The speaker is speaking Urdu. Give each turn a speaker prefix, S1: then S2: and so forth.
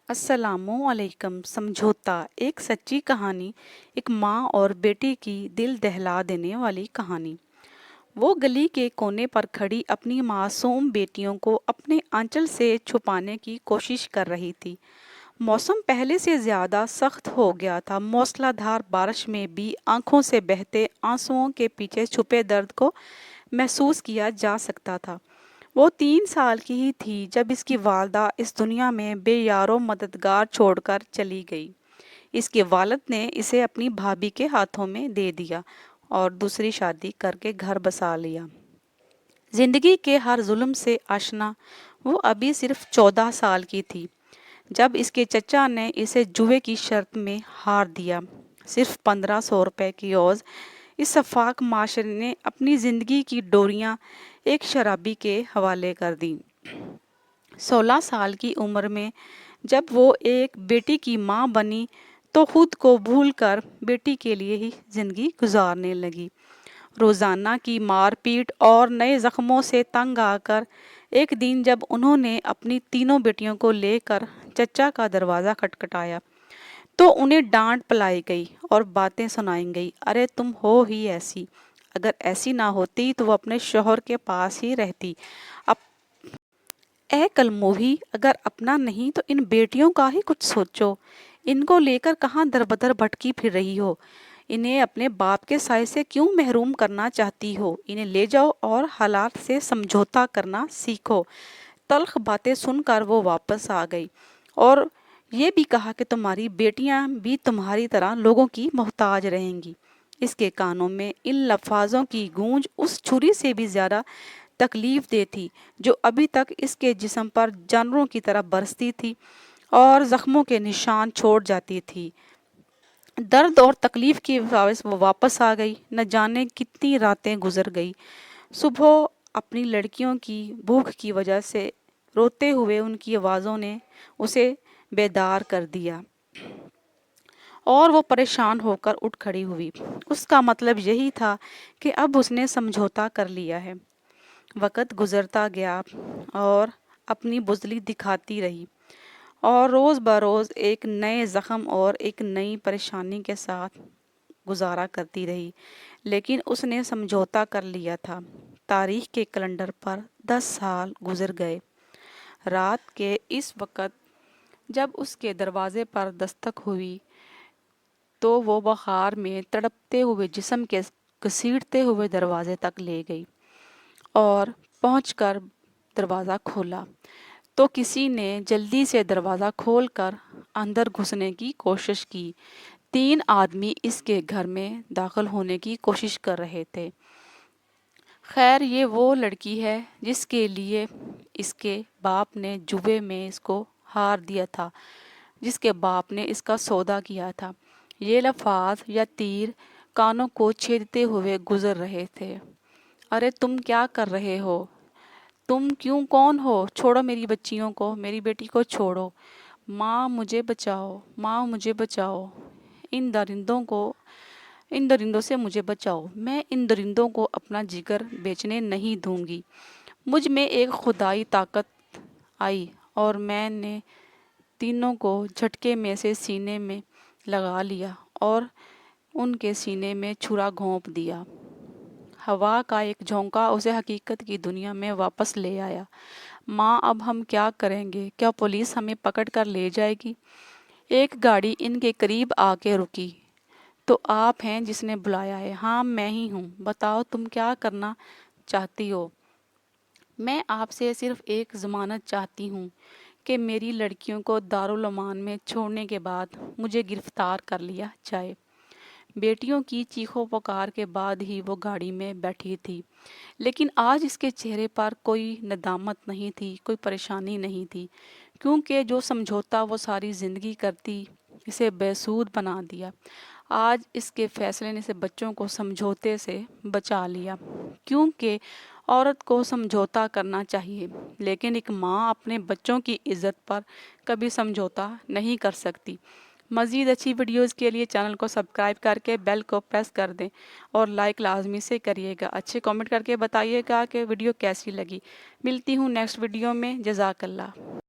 S1: السلام علیکم۔ سمجھوتا ایک سچی کہانی، ایک ماں اور بیٹے کی دل دہلا دینے والی کہانی۔ وہ گلی کے کونے پر کھڑی اپنی معصوم بیٹیوں کو اپنے آنچل سے چھپانے کی کوشش کر رہی تھی۔ موسم پہلے سے زیادہ سخت ہو گیا تھا۔ موسلا دھار بارش میں بھی آنکھوں سے بہتے آنسوؤں کے پیچھے چھپے درد کو محسوس کیا جا سکتا تھا۔ وہ 3 سال کی ہی تھی جب اس کی والدہ اس دنیا میں بے یار و مددگار چھوڑ کر چلی گئی۔ اس کے والد نے اسے اپنی بھابھی کے ہاتھوں میں دے دیا اور دوسری شادی کر کے گھر بسا لیا۔ زندگی کے ہر ظلم سے آشنا وہ ابھی صرف 14 سال کی تھی جب اس کے چچا نے اسے جوئے کی شرط میں ہار دیا۔ صرف 1500 روپے کی عوض اس شفاق معاشرے نے اپنی زندگی کی ڈوریاں ایک شرابی کے حوالے کر دیں۔ 16 سال کی عمر میں جب وہ ایک بیٹی کی ماں بنی تو خود کو بھول کر بیٹی کے لیے ہی زندگی گزارنے لگی۔ روزانہ کی مار پیٹ اور نئے زخموں سے تنگ آ کر ایک دن جب انہوں نے اپنی تینوں بیٹیوں کو لے کر چچا کا دروازہ کھٹکھٹایا تو انہیں ڈانٹ پلائی گئی اور باتیں سنائی گئی۔ ارے تم ہو ہی ایسی، اگر ایسی نہ ہوتی تو وہ اپنے شوہر کے پاس ہی رہتی۔ اے کلموہی، اگر اپنا نہیں تو ان بیٹیوں کا ہی کچھ سوچو۔ ان کو لے کر کہاں در بدر بھٹکی پھر رہی ہو؟ انہیں اپنے باپ کے سائے سے کیوں محروم کرنا چاہتی ہو؟ انہیں لے جاؤ اور حالات سے سمجھوتا کرنا سیکھو۔ تلخ باتیں سن کر وہ واپس آ گئی اور یہ بھی کہا کہ تمہاری بیٹیاں بھی تمہاری طرح لوگوں کی محتاج رہیں گی۔ اس کے کانوں میں ان الفاظوں کی گونج اس چھری سے بھی زیادہ تکلیف دہ تھی جو ابھی تک اس کے جسم پر جانوروں کی طرح برستی تھی اور زخموں کے نشان چھوڑ جاتی تھی۔ درد اور تکلیف کی باعث وہ واپس آ گئی۔ نہ جانے کتنی راتیں گزر گئی۔ صبح اپنی لڑکیوں کی بھوک کی وجہ سے روتے ہوئے ان کی آوازوں نے اسے بیدار کر دیا اور وہ پریشان ہو کر اٹھ کھڑی ہوئی۔ اس کا مطلب یہی تھا کہ اب اس نے سمجھوتا کر لیا ہے۔ وقت گزرتا گیا اور اپنی بزدلی دکھاتی رہی اور روز بروز ایک نئے زخم اور ایک نئی پریشانی کے ساتھ گزارا کرتی رہی، لیکن اس نے سمجھوتا کر لیا تھا۔ تاریخ کے کیلنڈر پر 10 سال گزر گئے۔ رات کے اس وقت جب اس کے دروازے پر دستک ہوئی تو وہ بخار میں تڑپتے ہوئے جسم کے گھسیٹتے ہوئے دروازے تک لے گئی اور پہنچ کر دروازہ کھولا تو کسی نے جلدی سے دروازہ کھول کر اندر گھسنے کی کوشش کی۔ 3 آدمی اس کے گھر میں داخل ہونے کی کوشش کر رہے تھے۔ خیر یہ وہ لڑکی ہے جس کے لیے اس کے باپ نے جوئے میں اس کو ہار دیا تھا، جس کے باپ نے اس کا سودا کیا تھا۔ یہ الفاظ یا تیر کانوں کو چھیدتے ہوئے گزر رہے تھے۔ ارے تم کیا کر رہے ہو؟ تم کون ہو؟ چھوڑو میری بچیوں کو، میری بیٹی کو چھوڑو۔ ماں مجھے بچاؤ، ماں مجھے بچاؤ۔ ان درندوں سے مجھے بچاؤ۔ میں ان درندوں کو اپنا جگر بیچنے نہیں دوں گی۔ مجھ میں ایک خدائی طاقت آئی اور میں نے تینوں کو جھٹکے میں سے سینے میں لگا لیا اور ان کے سینے میں چھرا گھونپ دیا۔ ہوا کا ایک جھونکا اسے حقیقت کی دنیا میں واپس لے آیا۔ ماں اب ہم کیا کریں گے؟ کیا پولیس ہمیں پکڑ کر لے جائے گی؟ ایک گاڑی ان کے قریب آ کے رکی۔ تو آپ ہیں جس نے بلایا ہے؟ ہاں میں ہی ہوں۔ بتاؤ تم کیا کرنا چاہتی ہو؟ میں آپ سے صرف ایک ضمانت چاہتی ہوں کہ میری لڑکیوں کو دارالامان میں چھوڑنے کے بعد مجھے گرفتار کر لیا جائے۔ بیٹیوں کی چیخو پکار کے بعد ہی وہ گاڑی میں بیٹھی تھی، لیکن آج اس کے چہرے پر کوئی ندامت نہیں تھی، کوئی پریشانی نہیں تھی، کیونکہ جو سمجھوتا وہ ساری زندگی کرتی اسے بے سود بنا دیا۔ آج اس کے فیصلے نے اسے بچوں کو سمجھوتے سے بچا لیا، کیونکہ عورت کو سمجھوتا کرنا چاہیے، لیکن ایک ماں اپنے بچوں کی عزت پر کبھی سمجھوتا نہیں کر سکتی۔ مزید اچھی ویڈیوز کے لیے چینل کو سبسکرائب کر کے بیل کو پریس کر دیں اور لائک لازمی سے کریے گا۔ اچھے کامنٹ کر کے بتائیے گا کہ ویڈیو کیسی لگی۔ ملتی ہوں نیکسٹ ویڈیو میں۔ جزاک اللہ۔